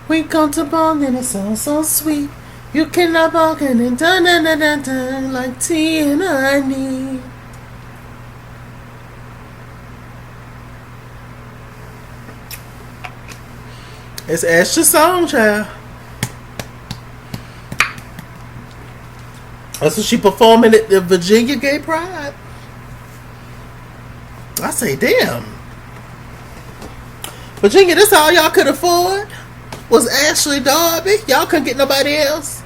We come to bond and it's all so sweet. You cannot bargain and dun dun dun dun dun like tea and honey. It's Ashley's song, child. That's what she performing at the Virginia Gay Pride. I say, damn. Virginia, that's all y'all could afford? Was Ashley Darby? Y'all couldn't get nobody else?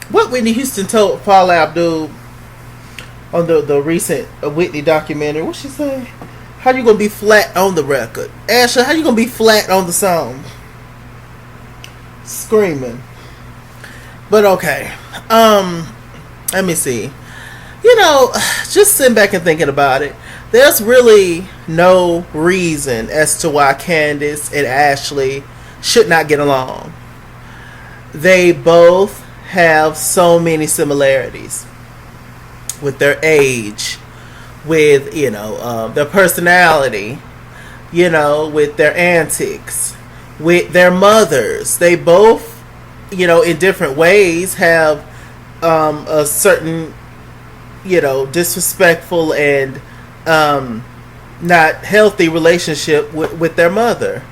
What Whitney Houston told Paula Abdul on the recent Whitney documentary, what she say? How you gonna be flat on the record? Ashley, how you gonna be flat on the song? Screaming. But okay. Let me see. You know, just sitting back and thinking about it, there's really no reason as to why Candiace and Ashley should not get along. They both have so many similarities with their age, with, you know, their personality, you know, with their antics, with their mothers. They both, you know, in different ways have a certain, you know, disrespectful and not healthy relationship with their mother.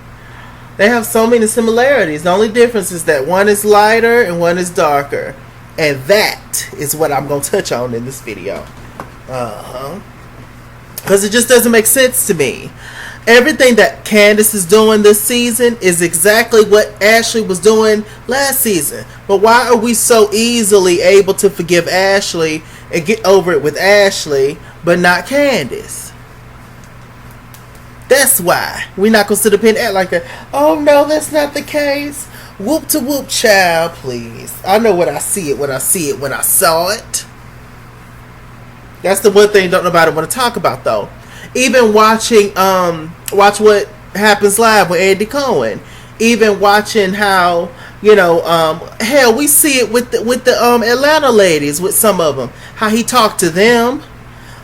They have so many similarities. The only difference is that one is lighter and one is darker. And that is what I'm going to touch on in this video. Because it just doesn't make sense to me. Everything that Candiace is doing this season is exactly what Ashley was doing last season. But why are we so easily able to forgive Ashley and get over it with Ashley, but not Candiace? That's why. We're not going to sit up and act like that. Oh, no, that's not the case. Whoop to whoop, child, please. I know what I see it when I see it when I saw it. That's the one thing don't nobody want to talk about, though. Even watching, watch What Happens Live with Andy Cohen. Even watching how, you know, hell, we see it with the Atlanta ladies, with some of them. How he talked to them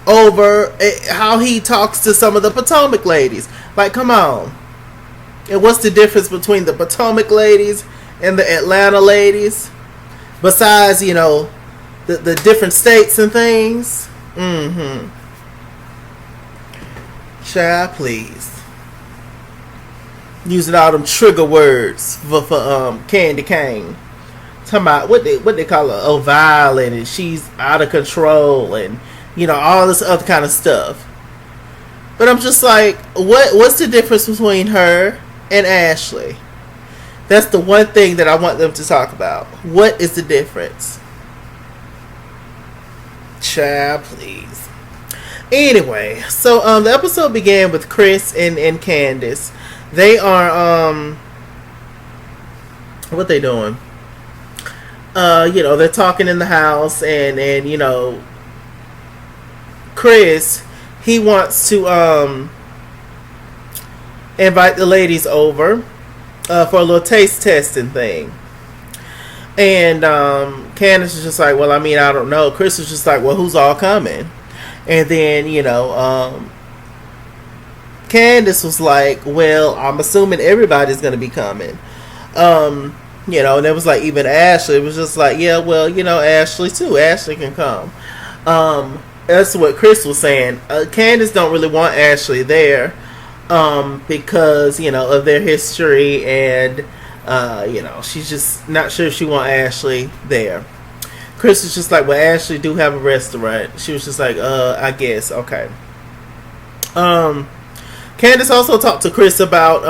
over how he talks to some of the Potomac ladies. Like, come on. And what's the difference between the Potomac ladies and the Atlanta ladies? Besides, you know, the different states and things. Mm-hmm. Child, please. Using all them trigger words for Candy Cane. Talking about what they call her, oh, violent, and she's out of control, and, you know, all this other kind of stuff. But I'm just like, what's the difference between her and Ashley? That's the one thing that I want them to talk about. What is the difference? Child, please. Anyway, so the episode began with Chris and Candiace. They are what they doing? You know, they're talking in the house, and you know, Chris, he wants to invite the ladies over for a little taste testing thing. And Candiace is just like, well, I mean, I don't know. Chris is just like, well, who's all coming? And then, you know, Candiace was like, well, I'm assuming everybody's going to be coming. You know, and it was like, even Ashley, it was just like, yeah, well, you know, Ashley too. Ashley can come. That's what Chris was saying. Candiace don't really want Ashley there because, you know, of their history, and, you know, she's just not sure if she want Ashley there. Chris is just like, well, Ashley do have a restaurant. She was just like, I guess, okay. Candiace also talked to Chris about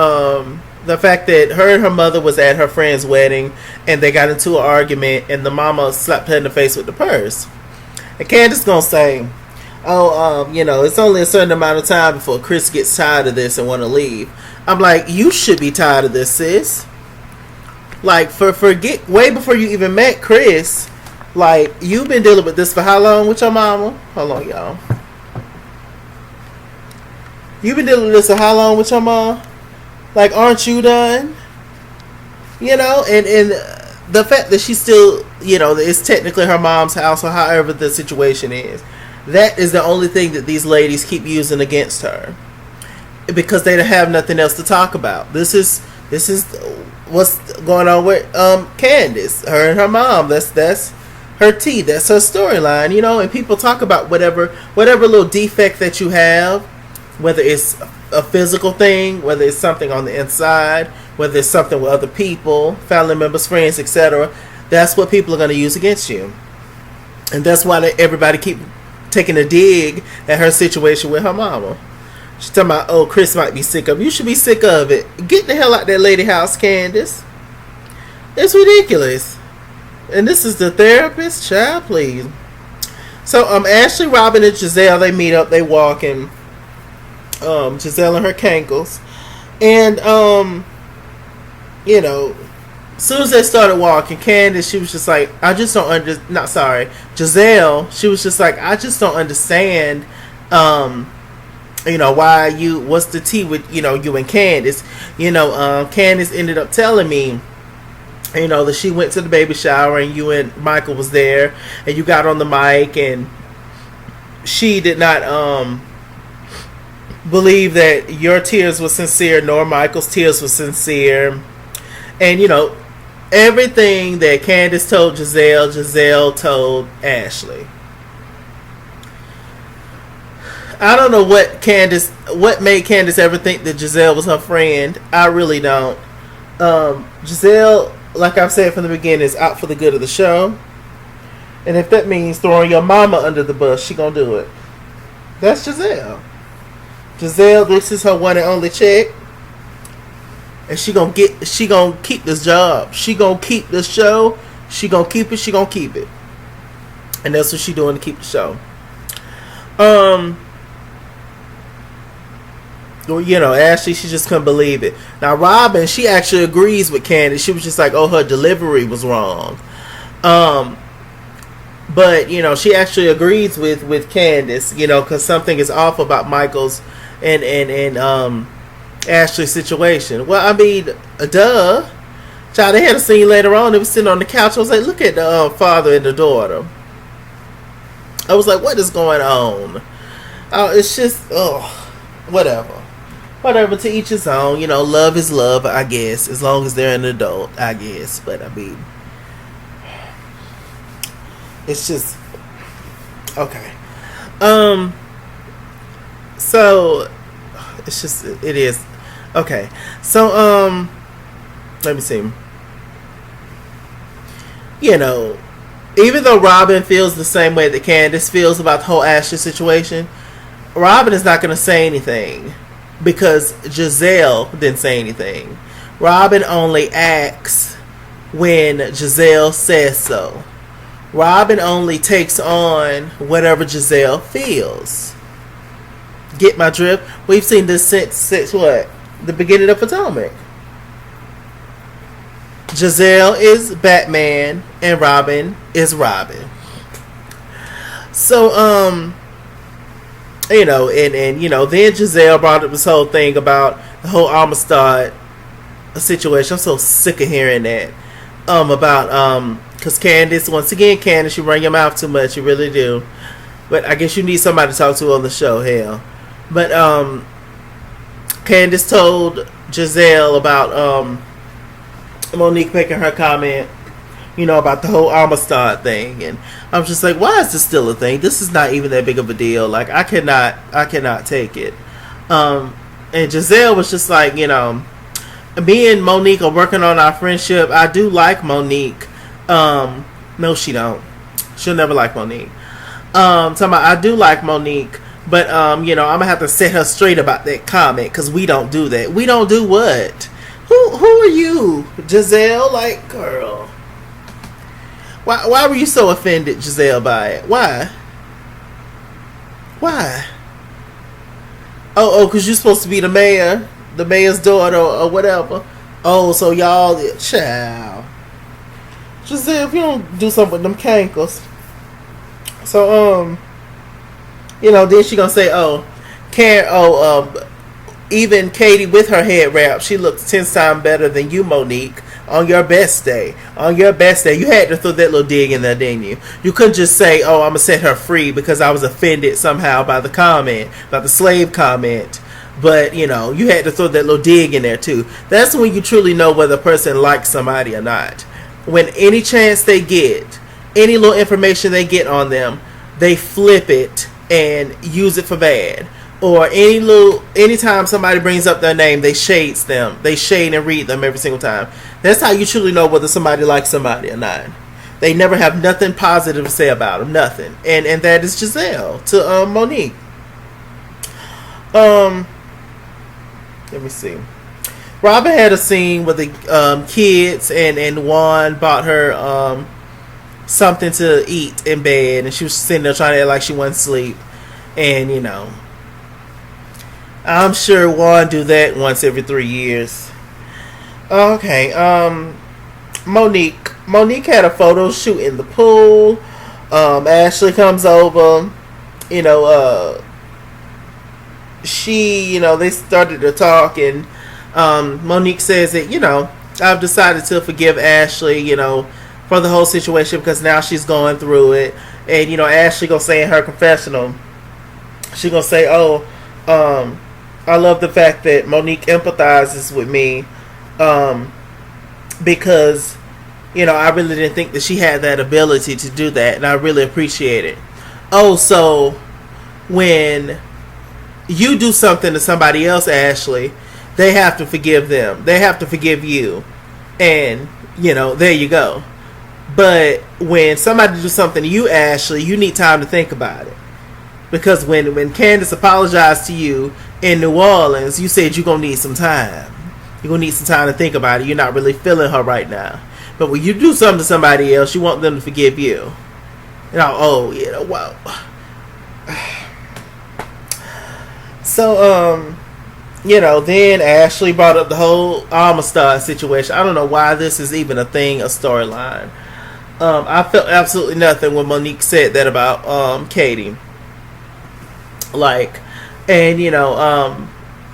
the fact that her and her mother was at her friend's wedding, and they got into an argument, and the mama slapped her in the face with the purse. And Candiace gonna say, oh, you know, it's only a certain amount of time before Chris gets tired of this and want to leave. I'm like, you should be tired of this, sis. Like, forget way before you even met Chris. Like, you've been dealing with this for how long with your mama? Hold on, y'all. You've been dealing with this for how long with your mom? Like, aren't you done? You know, and the fact that she's still, you know, it's technically her mom's house, or however the situation is. That is the only thing that these ladies keep using against her. because they don't have nothing else to talk about. This is what's going on with Candiace, her and her mom. That's her tea. That's her storyline, you know. And people talk about whatever little defect that you have, whether it's a physical thing, whether it's something on the inside, whether it's something with other people, family members, friends, etc. That's what people are going to use against you, and that's why everybody keep taking a dig at her situation with her mama. She's talking about, oh, Chris might be sick of it. You should be sick of it. Get the hell out that lady house, Candiace. It's ridiculous. And this is the therapist? Child, please. So, Ashley, Robyn, and Gizelle, they meet up. They walk, and Gizelle and her cankles. And, you know, as soon as they started walking, Candiace, she was just like, I just don't Gizelle, she was just like, I just don't understand, you know, what's the tea with, you know, you and Candiace. You know, Candiace ended up telling me, you know, that she went to the baby shower and you and Michael was there and you got on the mic and she did not believe that your tears were sincere nor Michael's tears were sincere. And, you know, everything that Candiace told Gizelle, Gizelle told Ashley. I don't know what made Candiace ever think that Gizelle was her friend. I really don't. Gizelle, like I've said from the beginning, is out for the good of the show. And if that means throwing your mama under the bus, she gonna do it. That's Gizelle. Gizelle, this is her one and only check. And she gonna keep this job. She gonna keep this show. She gonna keep it. And that's what she doing to keep the show. You know, Ashley, she just couldn't believe it. Now, Robyn, she actually agrees with Candiace. She was just like, oh, her delivery was wrong. But, you know, she actually agrees with Candiace, you know, because something is off about Michael's and Ashley's situation. Well, I mean, duh. Child, they had a scene later on. They was sitting on the couch. I was like, look at the father and the daughter. I was like, what is going on? Oh, it's just, whatever. Whatever, to each his own. You know, love is love, I guess. As long as they're an adult, I guess. But, I mean, it's just, okay. So, it's just, it is. Okay. So, let me see. You know, even though Robyn feels the same way that Candiace feels about the whole Ashley situation, Robyn is not going to say anything. Because Gizelle didn't say anything. Robyn only acts when Gizelle says so. Robyn only takes on whatever Gizelle feels. Get my drift? We've seen this since what? The beginning of Potomac. Gizelle is Batman and Robyn is Robyn. So, you know, and you know, then Gizelle brought up this whole thing about the whole Amistad situation. I'm so sick of hearing that. Because Candiace, once again, Candiace, you run your mouth too much. You really do. But I guess you need somebody to talk to on the show, hell. But Candiace told Gizelle about Monique making her comment, you know, about the whole Amistad thing, and I'm just like, why is this still a thing? This is not even that big of a deal. Like, I cannot take it. And Gizelle was just like, you know, me and Monique are working on our friendship. I do like Monique. No, she don't. She'll never like Monique. Talking about, I do like Monique, but you know, I'm gonna have to set her straight about that comment because we don't do that. We don't do what? Who are you, Gizelle? Like, girl. Why were you so offended, Gizelle, by it? Why? Oh, because you're supposed to be the mayor's daughter or whatever. Oh, so y'all, child. Gizelle, if you don't do something with them cankles. So, you know, then she gonna say, even Katie with her head wrap, she looks 10 times better than you, Monique. On your best day. You had to throw that little dig in there, didn't you? You couldn't just say, I'm going to set her free because I was offended somehow by the comment, by the slave comment. But, you know, you had to throw that little dig in there too. That's when you truly know whether a person likes somebody or not. When any chance they get, any little information they get on them, they flip it and use it for bad. Or anytime somebody brings up their name, they shades them. They shade and read them every single time. That's how you truly know whether somebody likes somebody or not. They never have nothing positive to say about them. Nothing. And that is Gizelle to Monique. Let me see. Robyn had a scene with the kids, and Juan bought her something to eat in bed, and she was sitting there trying to act like she wasn't asleep. And, you know, I'm sure Juan do that once every 3 years. Okay, Monique had a photo shoot in the pool. Ashley comes over. You know, they started to talk, and Monique says that, you know, I've decided to forgive Ashley, you know, for the whole situation because now she's going through it. And, you know, Ashley gonna say in her confessional, she gonna say, I love the fact that Monique empathizes with me because, you know, I really didn't think that she had that ability to do that, and I really appreciate it. Oh, so when you do something to somebody else, Ashley, they have to forgive them. They have to forgive you. And, you know, there you go. But when somebody do something to you, Ashley, you need time to think about it. Because when Candiace apologized to you in New Orleans, you said you're going to need some time. You're going to need some time to think about it. You're not really feeling her right now. But when you do something to somebody else, you want them to forgive you. You know, wow. So, you know, then Ashley brought up the whole Amistad situation. I don't know why this is even a thing, a storyline. I felt absolutely nothing when Monique said that about Katie. Like, and, you know,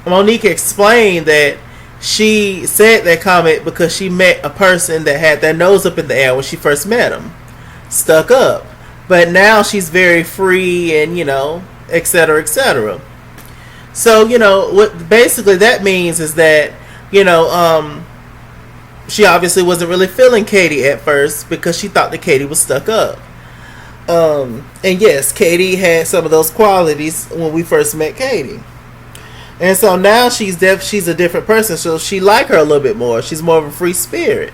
Monique explained that she said that comment because she met a person that had their nose up in the air when she first met him. Stuck up. But now she's very free and, you know, etc., etc. So, you know, what basically that means is that, you know, she obviously wasn't really feeling Katie at first because she thought that Katie was stuck up. And yes, Katie had some of those qualities when we first met Katie. And so now she's a different person, so she like her a little bit more. She's more of a free spirit.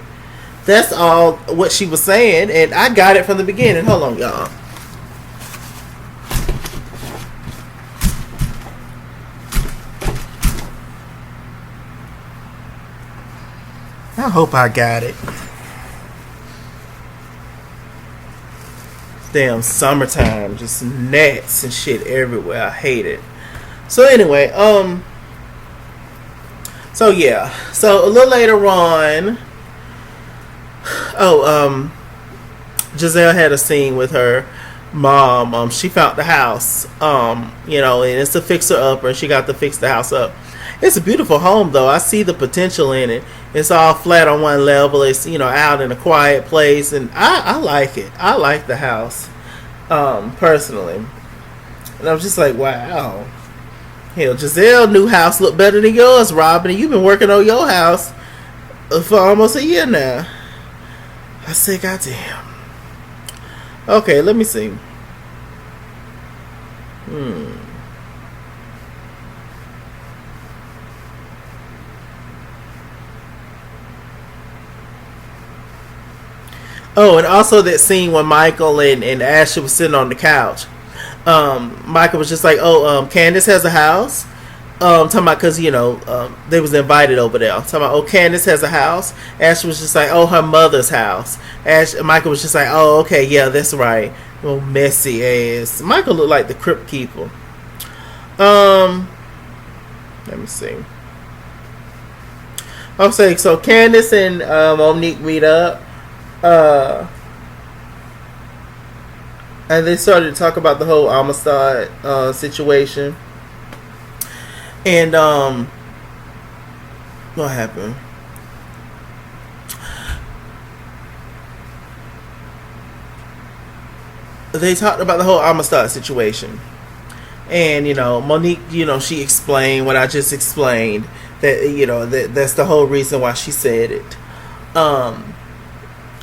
That's all what she was saying, and I got it from the beginning. Hold on, y'all. I hope I got it. Damn summertime, just gnats and shit everywhere. I hate it. So anyway, so yeah. So a little later on, Gizelle had a scene with her mom. She found the house, you know, and it's a fixer-upper, and she got to fix the house up. It's a beautiful home, though. I see the potential in it. It's all flat on one level. It's, you know, out in a quiet place, and I like it. I like the house, personally. And I was just like, wow. Hell, Gizelle's new house look better than yours, Robyn. And you've been working on your house for almost a year now. I said, goddamn. Okay, let me see. Oh, and also that scene when Michael and Ashley was sitting on the couch. Michael was just like, Candiace has a house. Talking about, because, you know, they was invited over there. Talking about, Candiace has a house. Ashley was just like, her mother's house. Michael was just like, okay, yeah, that's right. Oh, messy ass. Michael looked like the crypt keeper. Let me see. Okay, so Candiace and Monique meet up. And they started to talk about the whole Amistad situation. And what happened? They talked about the whole Amistad situation. And Monique, she explained what I just explained, that that's the whole reason why she said it.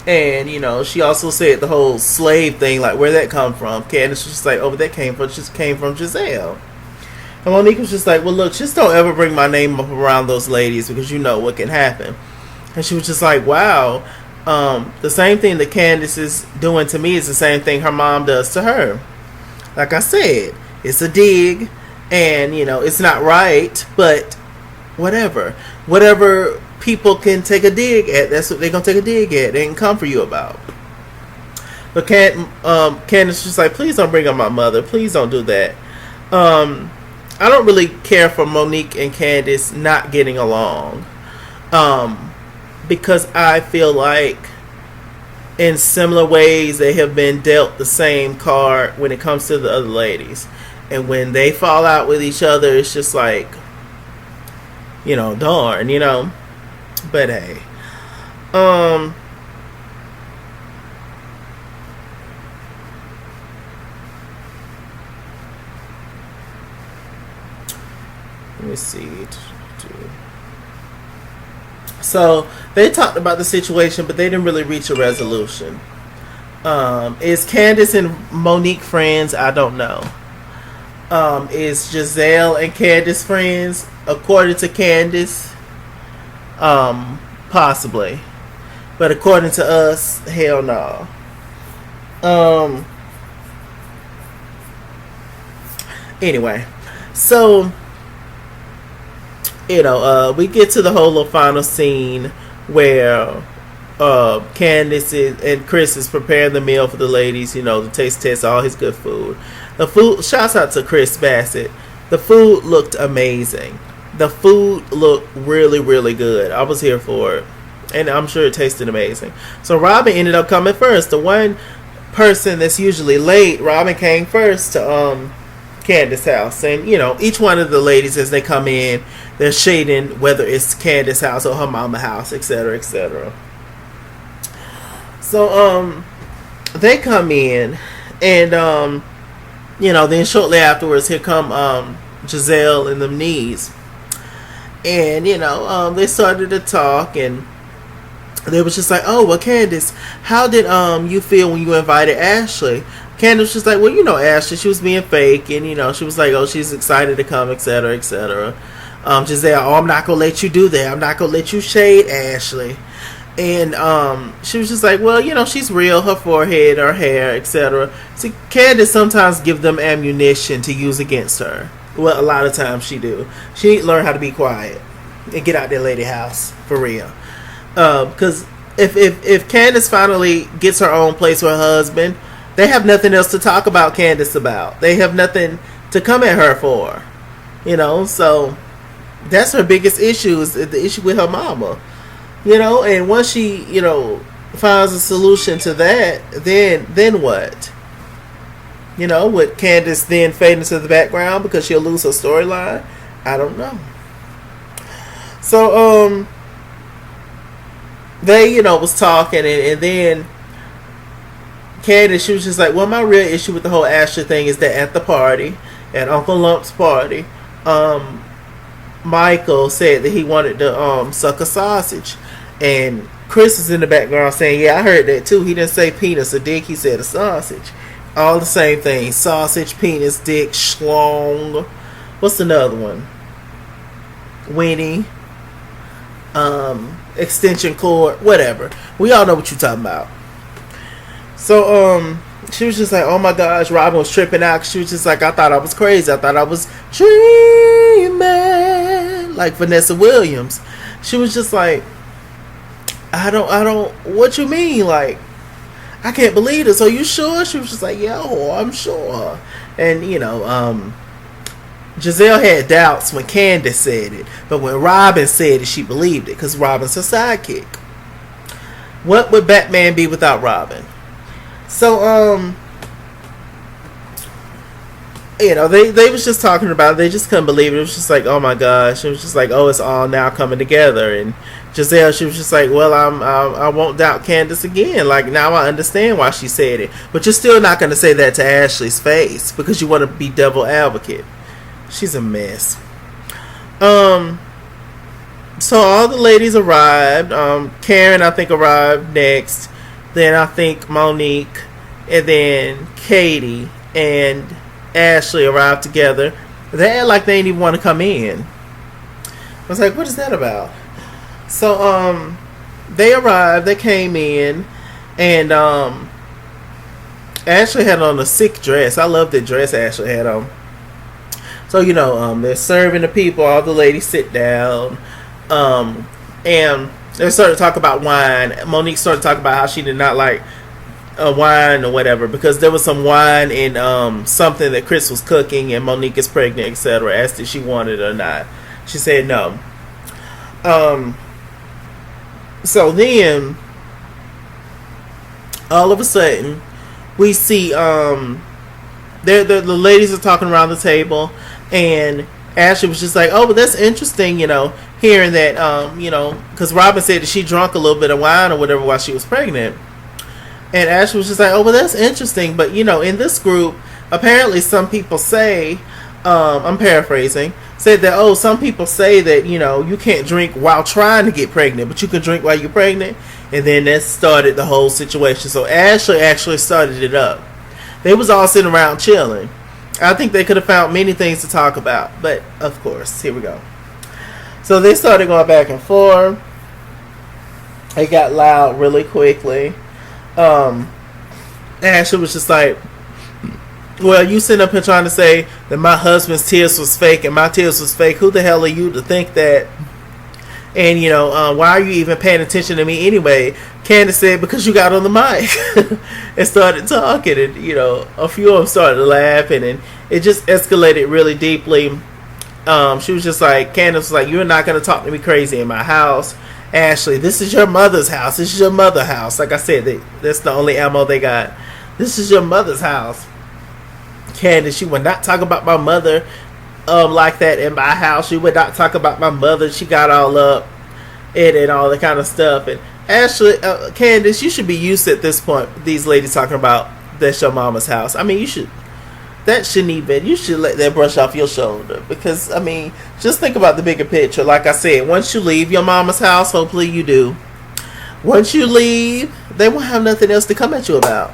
And she also said the whole slave thing, like where that come from. Candiace was just like, oh, that came from Gizelle. And Monique was just like, well, look, just don't ever bring my name up around those ladies, because you know what can happen. And she was just like, wow, the same thing that Candiace is doing to me is the same thing her mom does to her. Like I said, it's a dig, and it's not right, but whatever people can take a dig at, that's what they're gonna take a dig at. They can come for you about. But Candiace just like, please don't bring up my mother, please don't do that. I don't really care for Monique and Candiace not getting along, because I feel like in similar ways they have been dealt the same card when it comes to the other ladies. And when they fall out with each other, it's just like, darn, But hey. Let me see. So they talked about the situation, but they didn't really reach a resolution. Is Candiace and Monique friends? I don't know. Is Gizelle and Candiace friends? According to Candiace, possibly, but according to us, hell no. Anyway, so we get to the whole little final scene where Candiace and Chris is preparing the meal for the ladies, to taste test all his good food. The food, shouts out to Chris Bassett. The food looked amazing. The food looked really, really good. I was here for it, and I'm sure it tasted amazing. So Robyn ended up coming first. The one person that's usually late, Robyn came first to Candiace's house, and each one of the ladies, as they come in, they're shading whether it's Candiace's house or her mama's house, etc., etc. So they come in, and then shortly afterwards, here come Gizelle and them knees. And, they started to talk, and they was just like, oh, well, Candiace, how did you feel when you invited Ashley? Candiace was just like, well, Ashley, she was being fake, and, she was like, oh, she's excited to come, etc., etc. Gizelle, oh, I'm not going to let you do that. I'm not going to let you shade Ashley. And she was just like, well, she's real, her forehead, her hair, etc. See, Candiace sometimes give them ammunition to use against her. Well, a lot of times she do. She need to learn how to be quiet and get out that lady house for real. Because if Candiace finally gets her own place with her husband, they have nothing else to talk about Candiace about. They have nothing to come at her for. So that's her biggest issue, is the issue with her mama. And once she, finds a solution to that, then what? Would Candiace then fade into the background because she'll lose her storyline? I don't know. So, they, was talking, and then Candiace, she was just like, well, my real issue with the whole Ashley thing is that at the party, at Uncle Lump's party, Michael said that he wanted to suck a sausage. And Chris is in the background saying, yeah, I heard that too. He didn't say penis or dick, he said a sausage. All the same thing. Sausage, penis, dick, schlong. What's another one? Winnie. Extension cord. Whatever. We all know what you're talking about. So, she was just like, oh my gosh, Robyn was tripping out. She was just like, I thought I was crazy. I thought I was dreaming. Like Vanessa Williams. She was just like, I don't, what you mean? Like, I can't believe this. Are you sure? She was just like, yo, I'm sure. And, Gizelle had doubts when Candiace said it. But when Robyn said it, she believed it. Because Robyn's her sidekick. What would Batman be without Robyn? So, they was just talking about it. They just couldn't believe it. It was just like, oh my gosh. It was just like, oh, it's all now coming together. And Gizelle, she was just like, well, I won't doubt Candiace again. Like, now I understand why she said it. But you're still not going to say that to Ashley's face because you want to be devil advocate. She's a mess. So all the ladies arrived. Karen, I think, arrived next. Then I think Monique, and then Katie and Ashley arrived together. They act like they didn't even want to come in. I was like, what is that about? So they arrived. They came in, and Ashley had on a sick dress. I love the dress Ashley had on. So they're serving the people. All the ladies sit down. And they started to talk about wine. Monique started to talk about how she did not like wine or whatever because there was some wine in something that Chris was cooking, and Monique is pregnant, etc. Asked if she wanted it or not. She said no. So then all of a sudden we see the ladies are talking around the table, and Ashley was just like, oh, but that's interesting, hearing that, because Robyn said that she drank a little bit of wine or whatever while she was pregnant. And Ashley was just like, oh, well, that's interesting. But, in this group, apparently some people say, I'm paraphrasing, said that, oh, some people say that, you can't drink while trying to get pregnant, but you can drink while you're pregnant. And then that started the whole situation. So Ashley actually started it up. They was all sitting around chilling. I think they could have found many things to talk about. But, of course, here we go. So they started going back and forth. It got loud really quickly. Ashley was just like, well, you sitting up here trying to say that my husband's tears was fake and my tears was fake. Who the hell are you to think that? And, why are you even paying attention to me anyway? Candiace said, because you got on the mic and started talking. And, a few of them started laughing, and it just escalated really deeply. She was just like, Candiace was like, you're not going to talk to me crazy in my house. Ashley, this is your mother's house. This is your mother's house. Like I said, that's the only ammo they got. This is your mother's house. Candiace, you would not talk about my mother like that in my house. You would not talk about my mother. She got all up and all that kind of stuff. And Ashley, Candiace, you should be used to, at this point, these ladies talking about that's your mama's house. I mean, you should let that brush off your shoulder, because just think about the bigger picture. Like I said, once you leave your mama's house, hopefully you do, once you leave, they won't have nothing else to come at you about.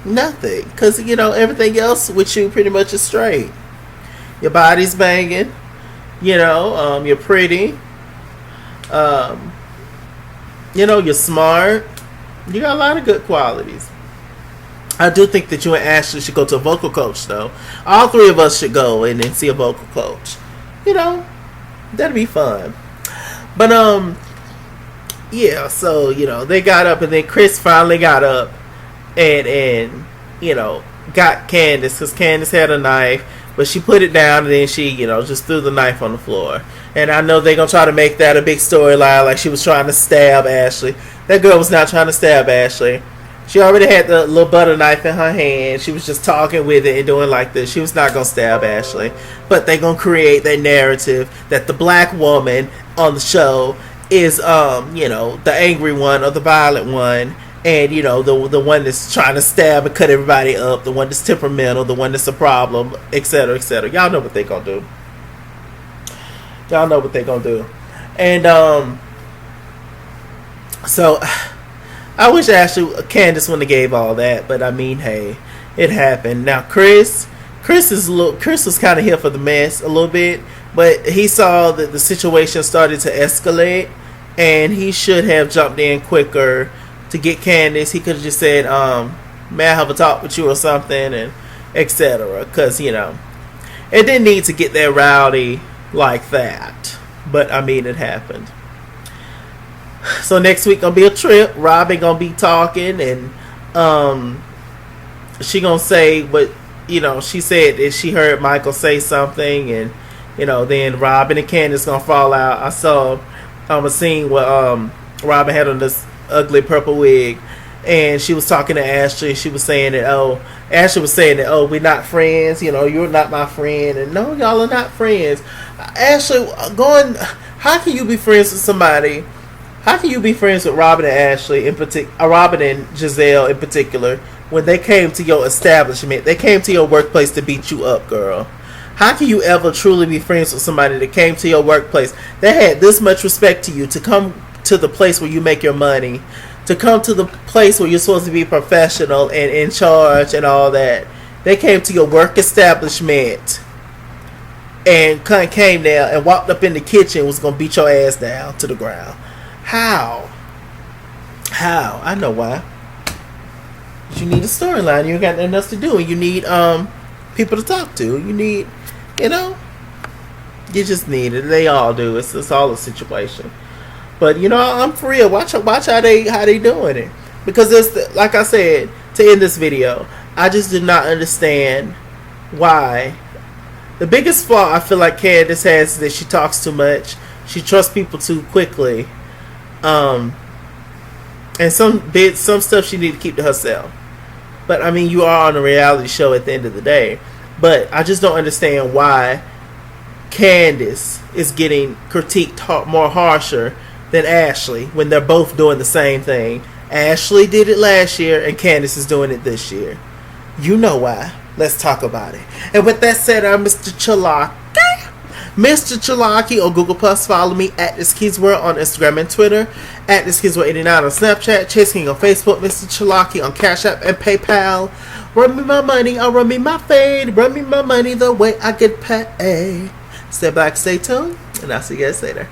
Nothing, because everything else with you pretty much is straight. Your body's banging, you're pretty, you're smart, you got a lot of good qualities. I do think that you and Ashley should go to a vocal coach, though. All three of us should go and then see a vocal coach. That'd be fun. But, yeah, so, they got up, and then Chris finally got up and got Candiace, because Candiace had a knife, but she put it down, and then she, just threw the knife on the floor. And I know they're going to try to make that a big storyline, like she was trying to stab Ashley. That girl was not trying to stab Ashley. She already had the little butter knife in her hand. She was just talking with it and doing like this. She was not going to stab Ashley. But they're going to create that narrative that the black woman on the show is, the angry one or the violent one. And, the one that's trying to stab and cut everybody up. The one that's temperamental. The one that's a problem, etc., etc. Y'all know what they're going to do. Y'all know what they're going to do. And, so I wish Candiace wouldn't have gave all that, but hey, it happened. Now Chris was kind of here for the mess a little bit, but he saw that the situation started to escalate, and he should have jumped in quicker to get Candiace. He could have just said, "May I have a talk with you" or something, and etc. Because it didn't need to get that rowdy like that, but it happened. So next week gonna be a trip. Robyn gonna be talking, and she gonna say what she said that she heard Michael say something, and then Robyn and Candiace gonna fall out. I saw a scene where Robyn had on this ugly purple wig, and she was talking to Ashley. She was saying that, Ashley was saying that, we're not friends. You know, you're not my friend, and no, y'all are not friends. Ashley, how can you be friends with somebody? How can you be friends with Robyn and Ashley in particular, Robyn and Gizelle in particular, when they came to your establishment, they came to your workplace to beat you up, girl? How can you ever truly be friends with somebody that came to your workplace, that had this much respect to you, to come to the place where you make your money, to come to the place where you're supposed to be professional and in charge and all that? They came to your work establishment and came there and walked up in the kitchen and was going to beat your ass down to the ground. How? I know why. You need a storyline. You ain't got nothing else to do. And you need people to talk to. You need, you just need it. They all do. It's all a situation. But, I'm for real. Watch how they doing it. Because it's, like I said, to end this video, I just did not understand why. The biggest flaw I feel like Candiace has is that she talks too much. She trusts people too quickly. And some stuff she need to keep to herself. But I mean, you are on a reality show at the end of the day. But I just don't understand why Candiace is getting critiqued more harsher than Ashley when they're both doing the same thing. Ashley did it last year and Candiace is doing it this year. You know why. Let's talk about it. And with that said, I'm Mr. Chalaki. Mr. Chalaki on Google Plus. Follow me at This Kid's World on Instagram and Twitter. At This Kid's World 89 on Snapchat. Chase King on Facebook. Mr. Chalaki on Cash App and PayPal. Run me my money, I'll run me my fade. Run me my money the way I get paid. Stay back, stay tuned, and I'll see you guys later.